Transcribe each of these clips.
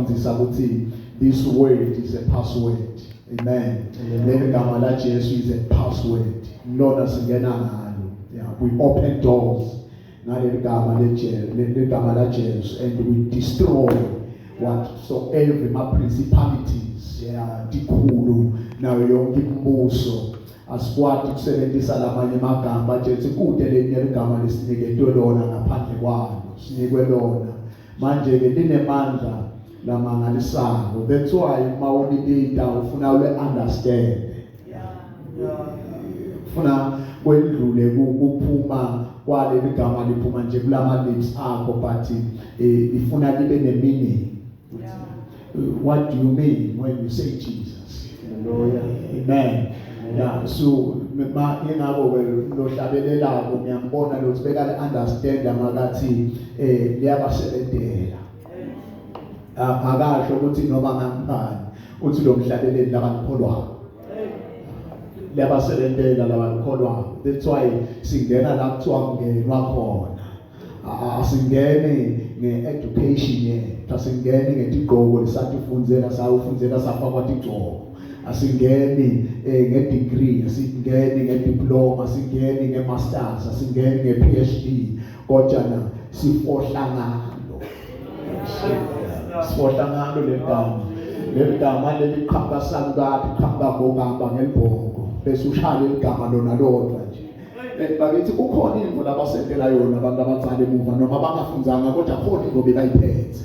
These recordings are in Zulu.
bafundzisa ukuthi this word is a password. Amen. Leli gama la Jesu is a password. Lona singena ngalo. Yeah, we open doors. Ngaleli gama la Jesu, and we destroy whatsoever my principalities, yeah, dikhulu nayo yonke imibuso. Asikwati ukusebenzisa lamanye amagama nje kude leli gama lesiniketwe lona ngaphandle kwalo. Sinikwe lona. Manje ke linemandla lamangalisayo. That's why mawulidida ufuna ule-understand. Ufuna kwendlule kuphuma kwaleli gama liphuma nje kulama lips akho, but ifuna libe ne-meaning. What do you mean when you say Jesus? Amen. Yeah, so ingako lo hlabelelako ngiyambona lo sibeka le-understand amakathi liyabasebentela. Akasho ukuthi noma ngangibani uthi lo mhlabeleli labanikholwayo. Liyabasebentela labanikholwayo. That's why singena la kuthiwa kungenwa khona. Asingene nge-education yethu, asingene ngetigqoko lesatifundzela sawufundzela safakwa tigqoko. Asingeni nge-degree, asingeni nge-diploma, asingeni nge-masters, asingeni nge-PhD, kodwa sifohla ngalo. Sifohla ngalo leli gama leli qhamuka samukaphi, qhamuka ngokamba ngelibhoko, bese ushaya leli gama lona lodwa nje. Bakithi kukhona into labasentela yona abantu abacala emuva noma bangafundzanga, kodwa khona into bebayiphethe.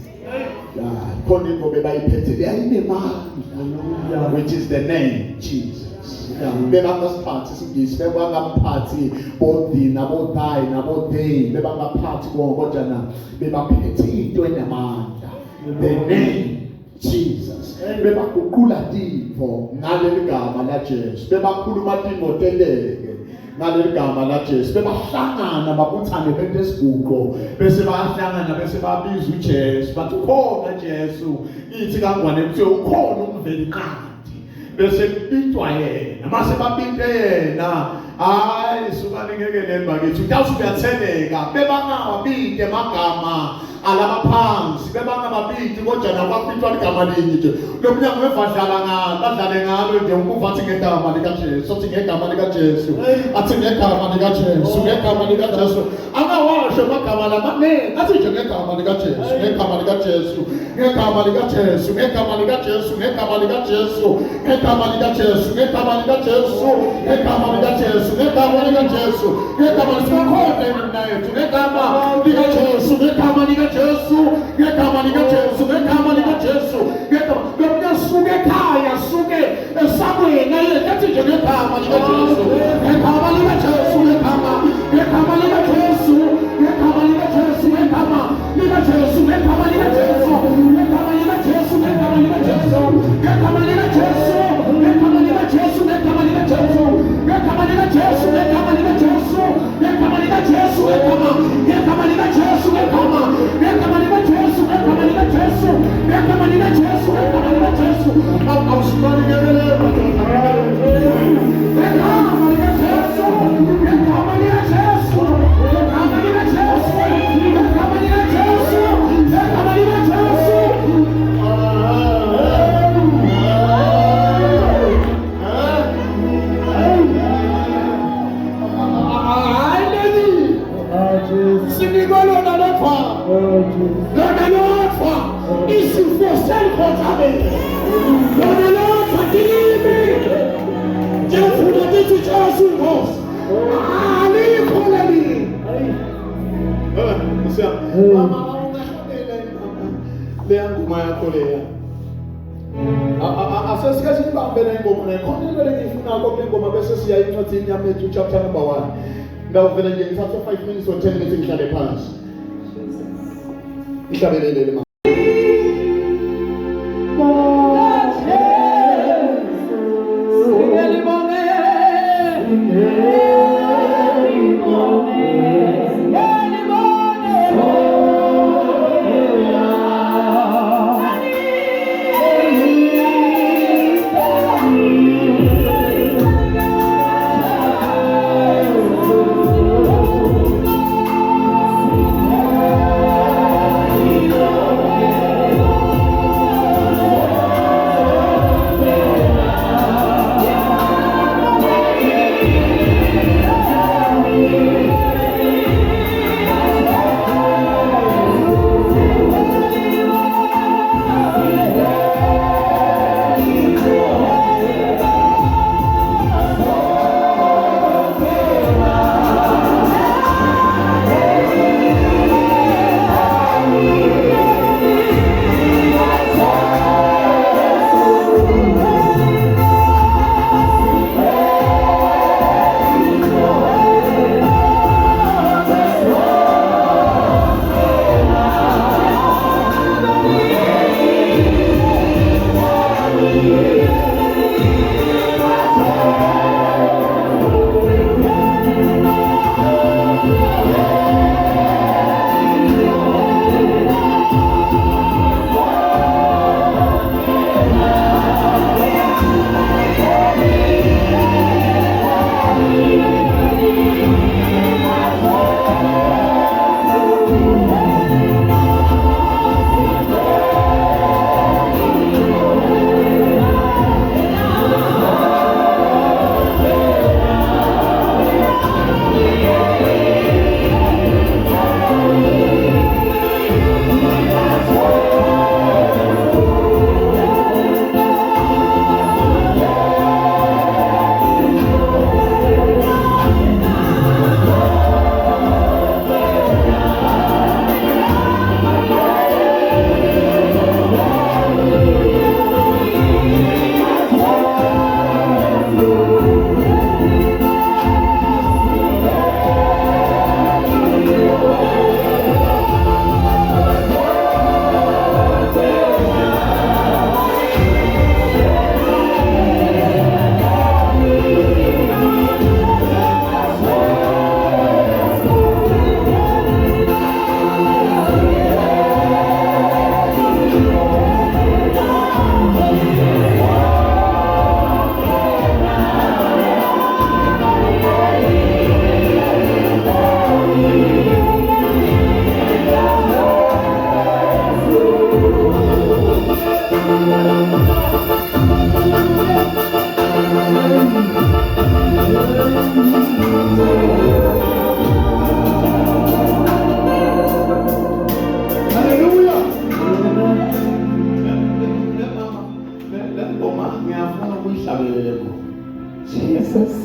Khona into bebayiphethe beyayinemandla, which is the name Jesus. Bebangaphathi isingisi, bebangaphathi bodina bodayi nabodeyi, bebangaphathi kodwa bebaphethe into enamandla, the name Jesus. Bebaguqula tifo ngaleli gama la Jesu, bebakhuluma tingoteleke ngaleli gama la Jesu, bebahlangana babuthane bente siguqo, bese bahlangana bese babiza uJesu, bathi khona Jesu ithi kangwane kuthiwe ukhona umveli qanti, bese kubitwa yena. Mase babinte yena, hayi sukani ngeke leli bakithi utawuthi uyatheleka, bebangawabinte amagama alabaphansi, bebangababindi kodwa nakwabitwa igama linye nje. Lo mnyango wevadlala ngalo, badlale ngalo nje ukuva athi ngegama lika Jesu, athi ngegama lika Jesu, athi ngegama lika Jesu, ngegama lika Jesu. Angawasho amagama lamanene, athi nje ngegama lika Jesu, ngegama lika Jesu, ngegama lika Jesu, ngegama lika Jesu, ngegama lika Jesu, ngegama lika Jesu, ngegama lika Jesu, ngegama lika Jesu, ngegama lika Jesu, ngegama lisikhona naye, ngegama lika Jesu, ngegama lika Jesu, ngegama lika Jesu, ngegama lika Jesu, ngegama lika suke ekhaya, suke esabweni ayethi nje ngegama lika Jesu, ngegama lika Jesu, ngegama lika Jesu, ngegama lika Jesu, ngegama lika Jesu, ngegama lika Jesu, ngegama lika Jesu, ngegama lika Jesu, ngegama lika Jesu, ngegama lika Jesu, ngegama lika Jesu, ngegama lika Jesu, ngegama lika Jesu, ngegama lika Jesu, ngegama lika Jesu, ngegama chapter number 1. Now, when I get 5 minutes or 10 minutes, in the past. Jesus.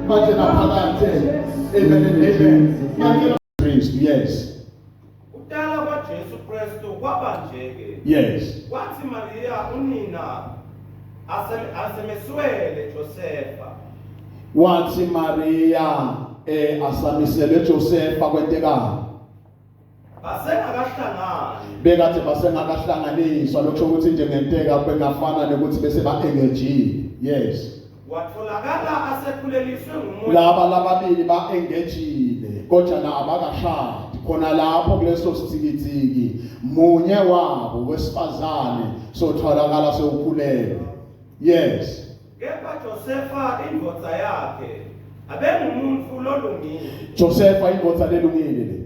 manje naphakade. Amen and amen. Ngiyacela Kristu, yes. Udala kwaJesu Kristu kwaba njeke. Yes. Kwathi Maria unina asemeswele Josefa. Wathi Maria asamisele Josefa kwentekani. Basengakahlangani. Bekade basengakahlanganiswa lokho ukuthi njengenteka bengafana nokuthi bese ba-engagile. Yes. Watholakala asekhuleliswe ngumoya. Laba lababili ba-engagile kodwa na abakashadi. Khona lapho kuleso sithikithiki munye wabo wesifazane sotholakala sewukhulelwe. Yes. Kepha Josefa indvodza yakhe abengumuntu lolungile. Josefa indvodza lelungile le.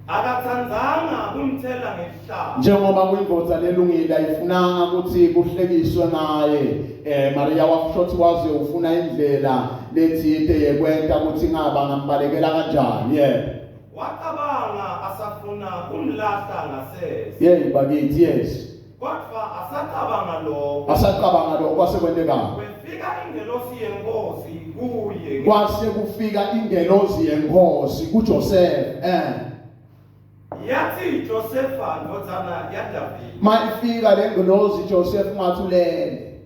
Akathandzanga kumthela ngehlazo. Njengoba kuyindvodza lelungile ayifunanga ukuthi kuhlekiswe naye. Maria washothi waze ufuna indlela lethite yekwenta ukuthi ngaba ngambalekela kanjani. Yeah. Wacabanga asafuna kumlahla ngasese. Yeah, bakithi yes. Kodwa asacabanga lokho. Asacabanga lokho kwasekwentekani. Kwefika ingelosi yenkosi kuye. Kwase kufika ingelosi yenkosi kuJoseph. Yathi Josefa ndodzana yaDavida. Mayifika le ngelosi Joseph ngathulele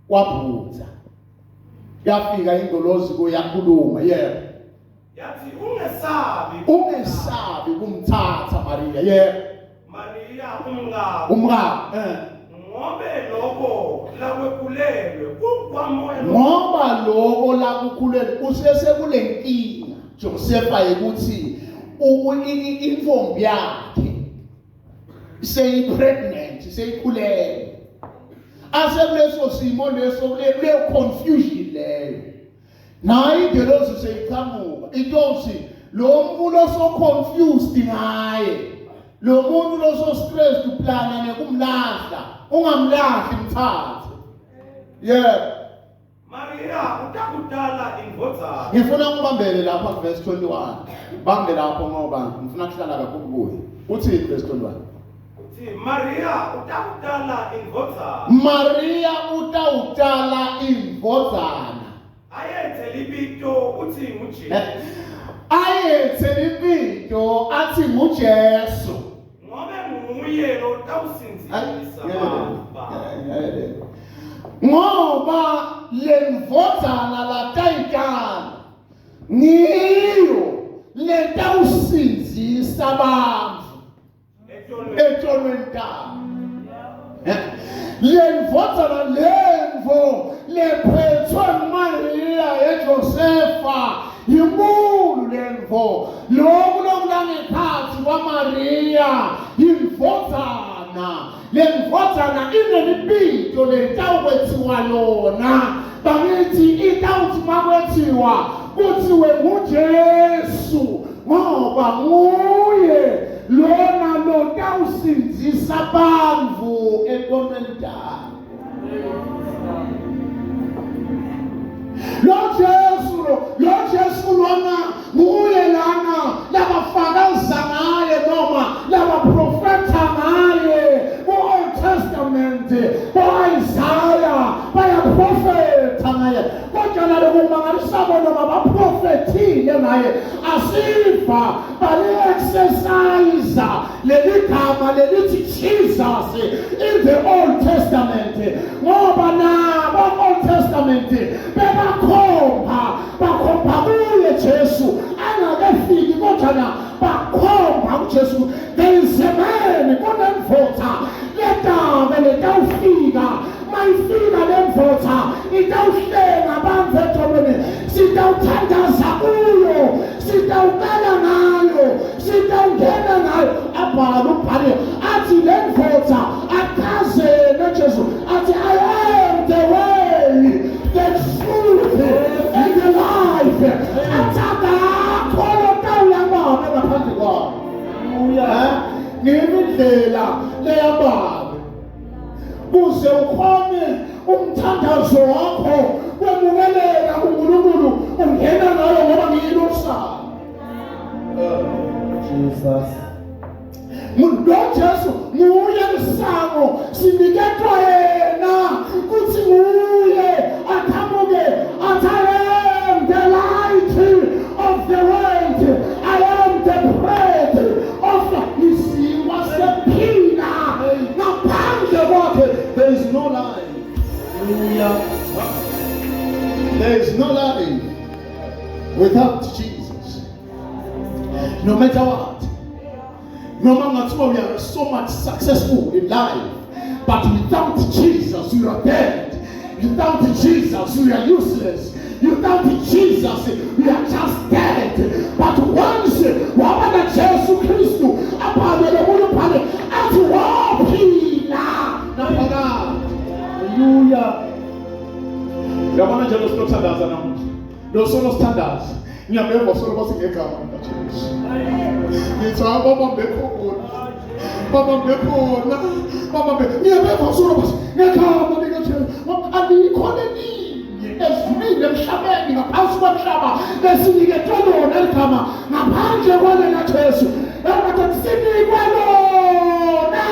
waphutha. Yafika ingelosi kuyakhuluma. Yeah. Yathi ungesabi kumthatha Maria. Yeah. Maria umngaka. Ngobe lokho lakwekhulelwe kwamoya. Ngoba lokho lakukhulelwe kusese kulenkinga Josefa ukuthi infombi yakhe seyipregnant seyikhulelwe. Asekuleso simo leso le confusion leyo. Nayi ingelosi seyiqhamuka itosi lo muntu so confused ngaye. Lo muntu lo so stressed uplana nekumlahla ungamlahli mthathe. Yeah. Maria utakudala indvodza. Ngifuna ngibambele lapha ku verse 21. Bambe lapho ngoba ngifuna kuhlala kakhulu kuye. Uthi verse 21. Uthi Maria utakudala indvodza. Maria utawudala indvodzana. Ayethe libito uthi nguJesu. Ayethe libito athi nguJesu. Ngobe nguye lo tawusinzisa baba. Ngoba lemvodzana latayikana ngiyo letawusinzisa abantu etonweni tabo. Lemvodzana lemvo lephethwe Maria eJosefa yimulu lemvo lokhu lokulangephansi kwaMaria yimvodzana. Lemvodzana inelibito letawukwethiwa lona. Bakithi itawuthi makwethiwa kuthiwe nguJesu ngoba nguye lona lotawusinzisa abantu etonweni tabo. Lo Jesu lona nguye lana labafakaza ngaye noma labaprofeta ngaye ku-Old Testament bo-Isaiah bayaprofetha ngaye. Kodwa nalokumangalisabo noma baprofethile ngaye asifa bali-exercise leli gama lelithi Jesus in the Old Testament. Ngoba nabo Old Testament bebakhomba kuye Jesu angakafiki kodwa bakhomba kuJesu. There is a man kunemvotha letawufika mayifika lemvotha itawuhlenga abantu etonweni. Sitawuthandaza kuyo, sitawukala ngayo, sitawungena ngayo. Abhala umbhalo athi lemvotha akhazene Jesu athi I am the way, the truth and the life. Athakakho tawuyababa ngaphandle kwabo. Ngemindlela leyababa kuze ukhone umthandazo wakho kwemukeleka kuNkulunkulu ungena nayo ngoba ngiyilosana. Jesus. Jesu nguye isango sinikethwa yena kuthi nguye athamuke There is no life without Jesus. No matter what. No matter what, we are so much successful in life. But without Jesus, we are dead. Without Jesus, we are useless. Without Jesus, we are just dead. But once we have Jesus Christ, hallelujah. Yabona nje lo standards anamuhla. Lo solo standards. Ngiyabeva solo basingekama kaJesu. Ngithi baba bekhona. Baba bekhona. Baba ngiyabeva solo basingekama kaJesu. Alikhona ninye ezulwini emhlabeni ngaphansi komhlaba lesinikethe lona ligama ngaphandle kwalela Jesu. Engathi sinikwe lona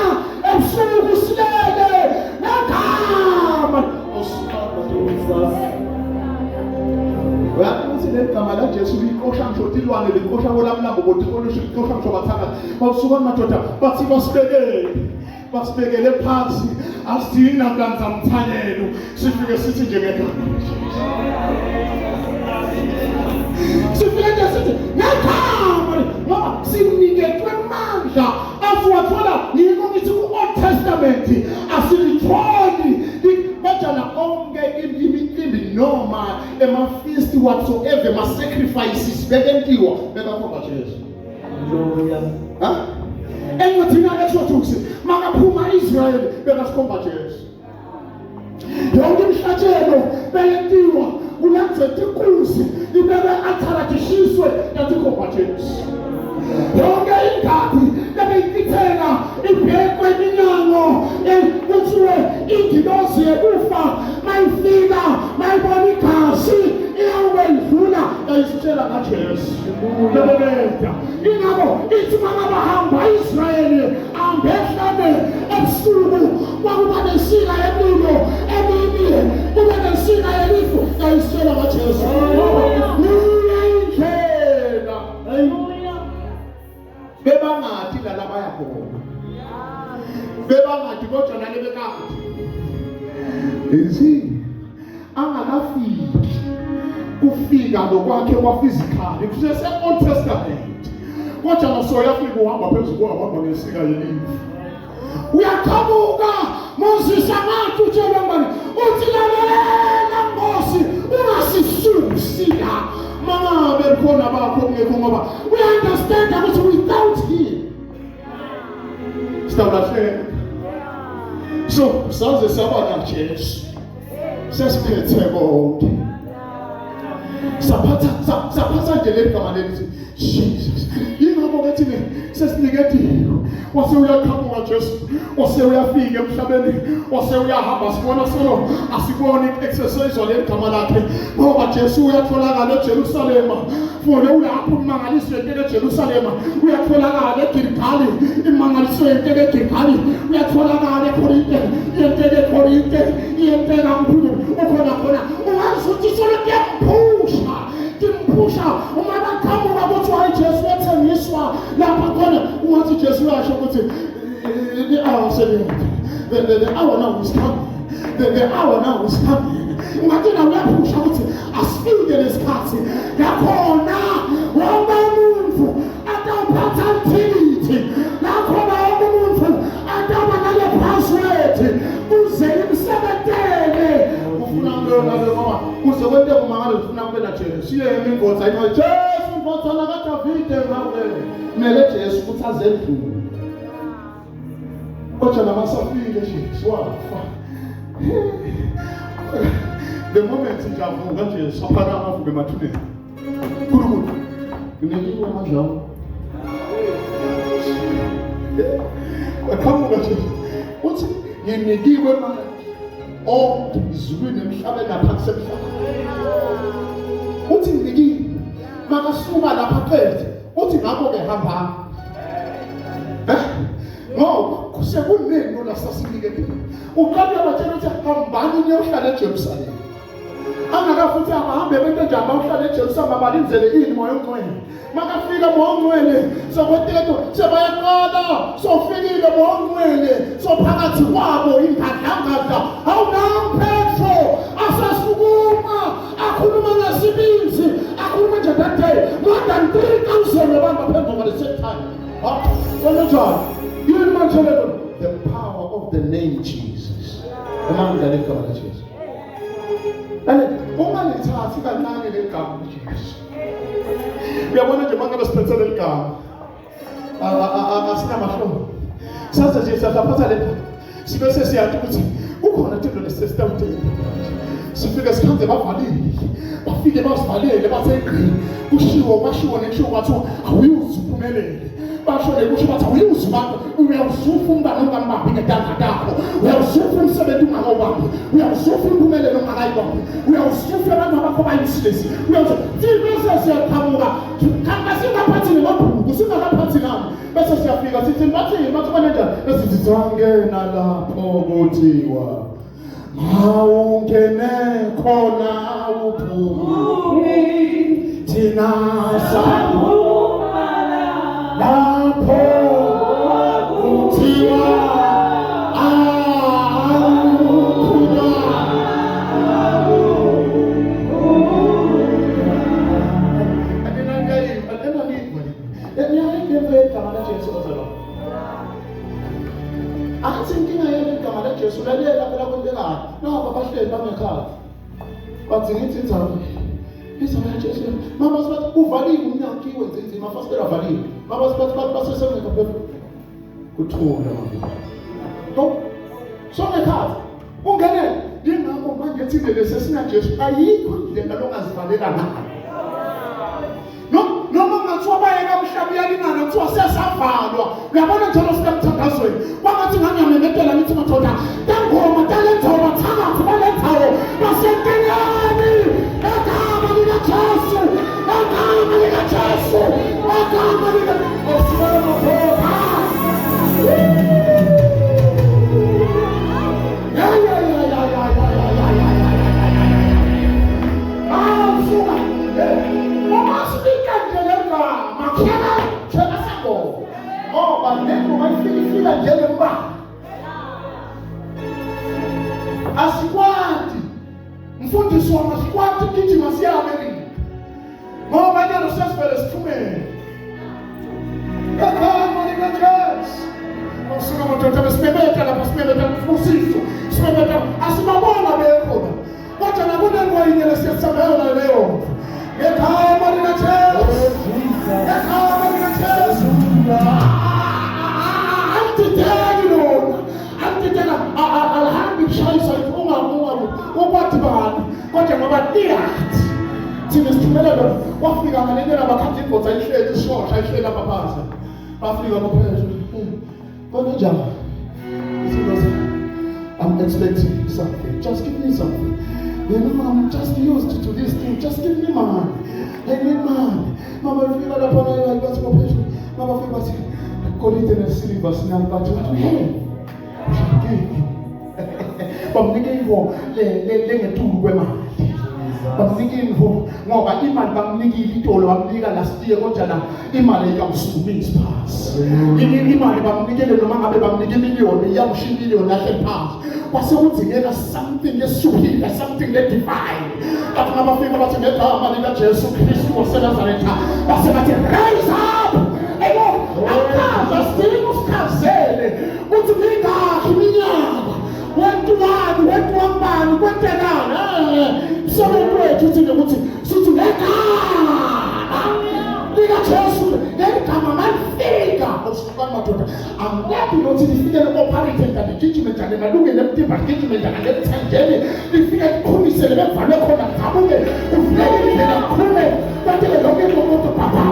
ebusuku silele ngagama uyakuthi legama la Jesu likosha mshotilwane likosha kolamlambo kodwa likosha mshobathaka basuka madoda bathi basibekele phansi asina kanza mthanyelo sifike sithi nje ngegama sifike nje sithi ngegama ngoba siniketwe amandla asiwathola yiko ngithi ku-Old Testament asilitholi bajana onke imicimbi noma ema-feast whatsoever ma-sacrifices bekentiwa bekakhomba Jesu. Engathina esothusi makaphuma Israyeli bekasikhomba Jesu. Yonke imhlatshelo beyentiwa kulanzethe inkunzi ibeke atharakishiswe yatikhomba Jesu. Yonke ingadi lebeyikitheka ibhekwe iminyango kuthiwe ingilosi yekufa mayifika mayibona igazi iyawe idlula yayisitshela kaJesu. Lebebeda ingabo ithi makabahamba Israyeli ambehlane ebusuku kwakuba nesika yemlilo emini kube nesika yelifu yayisitshela kaJesu. Bebangathi la labaya khona. Bebangathi kodwa nale bekade. Izi angakafiki kufika lokwakhe kwa physical. Kusese Old Testament. Kodwa nasoyafika uhamba phezulu kwahamba ngesika yelifu. Uyaqhamuka Moses amathi utshela ngani uthi lalela Nkosi ungasisusi la. Mama bekhona bakho ngekho ngoba we understand ukuthi without him sitawulahleka. So saze saba na Jesu sesiphethe konke saphatha nje legama lelithi Jesus. Yingakho ke thina sesinikethiwe wase uyaqhamuka Jesu wase uyafika emhlabeni wase uyahamba sibona solo asiboni exercise legama lakhe ngoba Jesu uyatholakala eJerusalema fune ulapho umangaliso yenteke eJerusalema uyatholakala eGilgali imangaliso yenteke eGilgali uyatholakala eKorinte yenteke eKorinte yenteke kakhulu ukhona khona ungazuthi solo timpusha uma baqhamuka ukuthi hayi Jesu wethengiswa lapha khona ungathi Jesu uyasho ukuthi the hour the hour now is coming the hour now is coming ungathi na uyaphusha ukuthi asifike lesikhathi yakhona wonke umuntu atawuphatha ithikithi lakhona wonke umuntu atawuba nale password kuze imsebentele ufuna ngona ngoba kuze kwente kumangalo ufuna kuphela Jesu siye emingoza ino Jesu ingoza la kaDavide ngawe mele Jesu ukuthi azendlule kodwa namasafile Jesu wafa. The moment njavuka nje saphakama avuke emathuneni kurukudu nginikwe amadlawo akhamuka nje uthi nginikiwe manje onke izulwini emhlabeni naphansi emhlabeni uthi nginikiwe makasuka lapha phethe uthi ngakho ke hamba no kusekunini la sasinikethe uqala batshela ukuthi hambani niyohlala eJerusalem angakafuthi abahambe bento nje abawuhlala eJerusalem abalinzele ini moya ongcwele makafika moya ongcwele sokwethetho sebayaqala sofikile moya ongcwele sophakathi kwabo imbadlangadla awunamphetho the same time. One more time. You in my children. The power of the name Jesus. The man that come at Jesus. And woman is asking that man in the camp Jesus. We are one of the man of the special camp. Sasa Jesus apata lepa. Sibese si atukuti. Uko na tendo le system te. Sifika skante ba fali. Ba fike ba fali le ba sekri. Kushiwo mashiwo ne chiwo watu awuzu kumele. Ba sho le kushiwo watu awuzu ba. We are sufumba no ngamba bine daka dako. We are sufum sebe du mama wapi. We are sufum kumele no malai wapi. We are sufum na mama ko ba insidesi. We are Jesus ya kamura. Kanga singa pati ne mapu. Kusinga na pati na. Bese siyafika sithi bathi manje esizithange nalapho kuthiwa awungene khona uphumi thina sakhumala lapho kuthiwa I'm thinking I am come at Jesus. I did not know that. No, Papa said, "Don't make up." But in it, he's a Jesus. Mama's but who value me and kill it. My first value. Mama's but something of good tool. No, so make up. Ungane, you know, man, getting the necessary Jesus. I equal them along as Valera. No, mama, so I am shabby and so says I'm found. We are going to tell us that that's way. One thing I am making a little total. Then go, my talent over time to my tower. I said, I come in a chance. I come in a chance. I come in a Asikwati mfundisi wa masikwati kiti masia ameni mo banya no sense for the student kama ni gajas osuna mtoto spemeta la spemeta fusiso spemeta asimabona beko wacha na kuna ngwa ile sasa leo kama ni gajas kama ni gajas alhamdulillah shaisa ukwati bani kwaje ngabadia thina sithumela wafika ngalendlela bakhathi ibhoza ihleli ishosha ihlela paphaza bafika baphezulu kodwa njani I'm expecting something. Just give me something. You know, I'm just used to this thing. Just give me money. I need money. Mama feel that upon I got some pressure. Mama feel that I call it in a silver snap, but what to have? I'm thinking for let two women. I'm thinking for no, but imagine I'm thinking little. I'm thinking last year what jana imagine you should means pass. Imagine I'm thinking the man I'm thinking million, the young she million that pass. What's something that something that superior, something that divine. That never feel about the man that Jesus Christ was sent as a letter. What's that rise up? Hey, look, I'm still of cancel. What's the maker? Kimia. Went to one man, went down. So we pray to the wood. So to let I'm happy not to defeat the parity and the judgment and the look at them, but judgment and the time defeat police and the Falcon and Tabule, who fled in a crewman, but they don't get to go to Papa.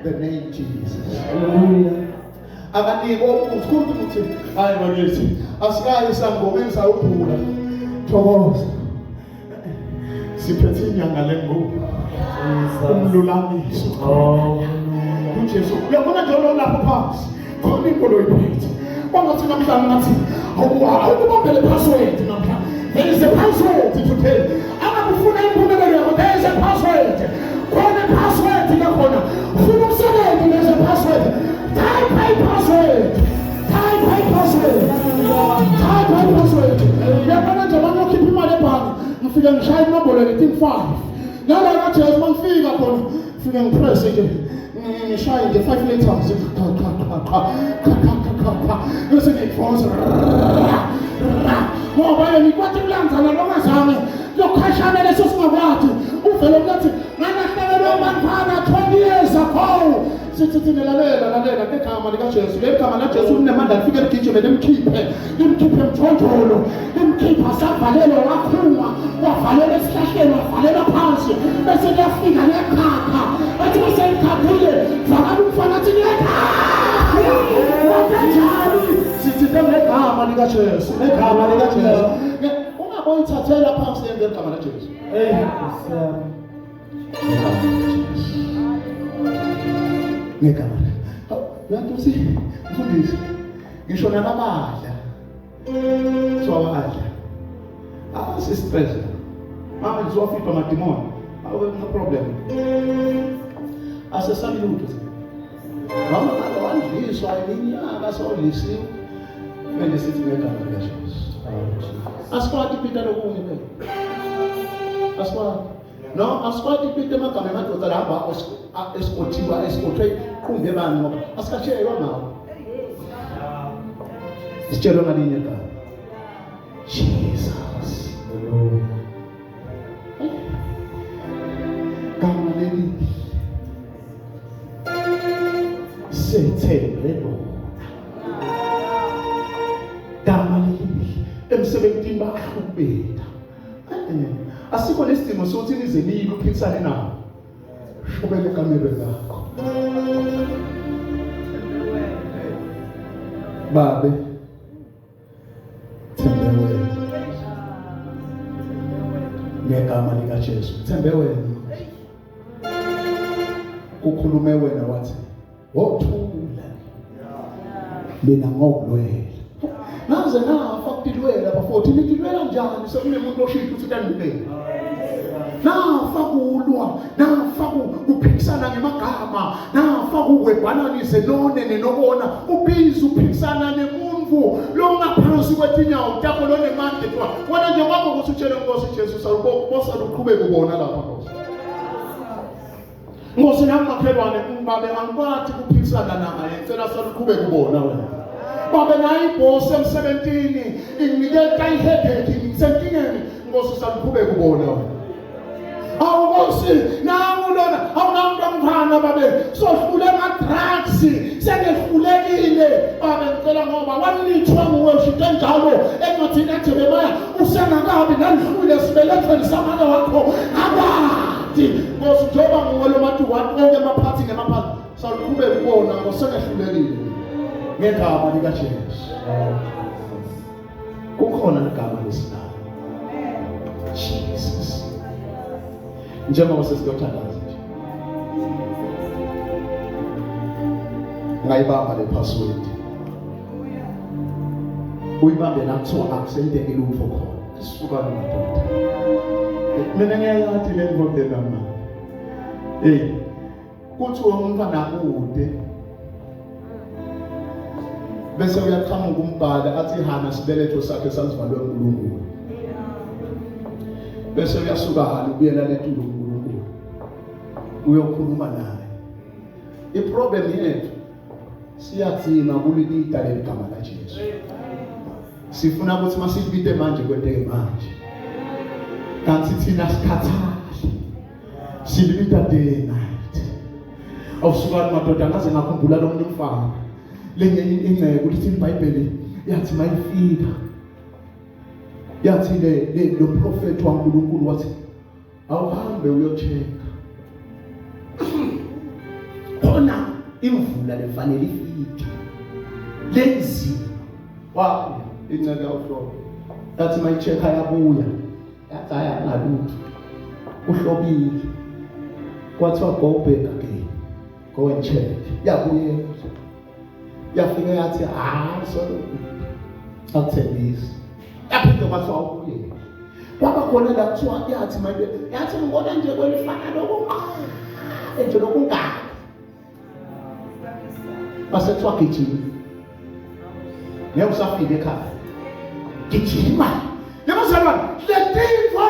The name Jesus. Hallelujah. Abani okukhulu ukuthi hayi bakithi asikayi sangomenza uphula thokoza siphethe inyanga lengubo umlulamiso uJesu uyabona njalo lapho phansi khona inkolo iphethe wangathi namhlanje ngathi awubambele password namhlanje there is a password today akufuna impumelelo yakho there is a password khona password yakhona ufuna umsebenzi there is a password. Type my password. Type my password. Type my ngifika ngishaya inombolo lethi 5 nala kathi mangifika khona ngifika ngipress nje ngishaya nje 5 letters bese ngiyiphosa ngoba yena ikwathi kulandzana lokazame lokhashana leso singakwathi uvela ukuthi nganahlelelwa umfana 20 years ago sithi lalela ngegama lika Jesu legama la Jesu linemandla lifike ligijime limkhiphe emthonjolo limkhiphe asavalelwa wakhuma wavalelwa esihlahleni wavalelwa phansi bese kuyafika nekhapha athi bese ikhaphile vakala umfana athi sithi ngegama lika Jesu ungaboni thathela phansi ngegama la Jesu ngegama uyathi mfundisi ngisho nabadla swabadla sistress mama ngizofitwa amadimoni no problem asesalutho mama akawandliswa iminyaka sawulisiwe manje sithi ngegama lika Jesu asikwati pita lokunye phela asikwati no asikwati pita amagama emadoda lahamba esikothwe qumbe bani ngoba asikashelwa ngawo sitshelwa ngalinye igama Jesus gama leli sethembelo gama leli emsebenzini bahlubeka asikho lesidingo sokuthi nize niye uphikisane nawo shobele kamere lakho babe thembe wena ngegama lika Jesu thembe wena ukhulume wena wathi wothula mina ngokulwela naze nafa kutilwela bafowethu nitilwela njani sekunemuntu oshithi uthi kanibele nafa kulwa nafa kuphikisana ngemagama nafa kuwebhananise none nenobona ubiza uphikisana nemuntu lo ngaphansi kwetinyawo takho lo nemande wena nje kwakho ukuthi utshele Nkosi Jesu salubosa luqhubeke ubona lapha Nkosi Nkosi namakhelwane babe angikwathi kuphikisana naye ngicela saluqhubeke ubona wena babe nayi boss emsebentini inginikela iheadache ngisenkingeni Nkosi saluqhubeke ubona wena awukosi nawu lona awunamntwana babe sohlule ama-drugs sengehlulekile babe ngicela ngoba wanithwa nguwe ushinto njalo engathini kaJeremaya usengakabi nalihlule sibelethweni samane wakho akwadi Nkosi njengoba nguwe lo matu wonke emaphathi ngemaphathi saluqhubeka ubona ngosengehlulekile ngegama lika Jesu kukhona igama lesinayo Jesus njengoba sesikuthandaza nje ngayibamba le password uyibambe nakuthiwa akusenteke lutho khona sisuka nomadoda mina ngiyayathi le ndoda nama kuthiwa umntwana kude bese uyaqhamuka umbhala athi hana sibeletho sakhe sazivalwe uNkulunkulu bese uyasuka hali ubuyela letulo uNkulunkulu uyokhuluma naye iproblem yethu siyathina kulilida legama la Jesu sifuna ukuthi masibite manje kwenteke manje kanti thina sikhathali sibita day and night awusuka madoda ngaze ngakhumbula lo muntu mfana lenye ingceke ukuthi iBhayibheli yathi mayifika yathi lo prophet waNkulunkulu wathi awuhambe uyocheka khona imvula lefanele ifike lezi wa inceke awuhlobo yathi mayicheka yabuya yathi haya ngalutho uhlobile kwathiwa go back again go and check yabuye yafika yathi so akuthembisi yaphinde kwathiwa ubuye kwaba khona la kuthiwa yathi manje yathi ngibona nje kwelifana nje lokungaka basethiwa gijima ngeke usafike ekhaya gijima yabazalwane le thing for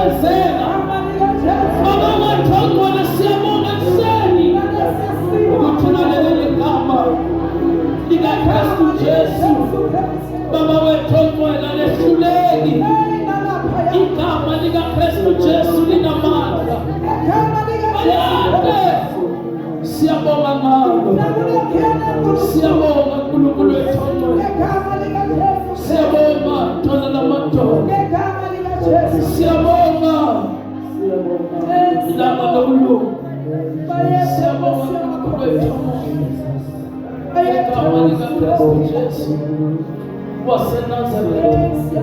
liyakwezeka. Baba wathoko lesiyabonga kuseni ukuthi naleli gama likaKristu Jesu Baba wethoko lehluleki. Igama likaKristu Jesu linamandla. Ayande siyabonga ngalo. Siyabonga uNkulunkulu wethoko. Siyabonga thona lamadoda. Siyabonga ilanga lokulunga. Siyabonga uNkulunkulu wethoko. Igama likaKristu Jesu waseNazaretha.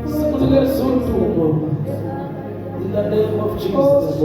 Sikunikeza udumo. In the name of Jesus.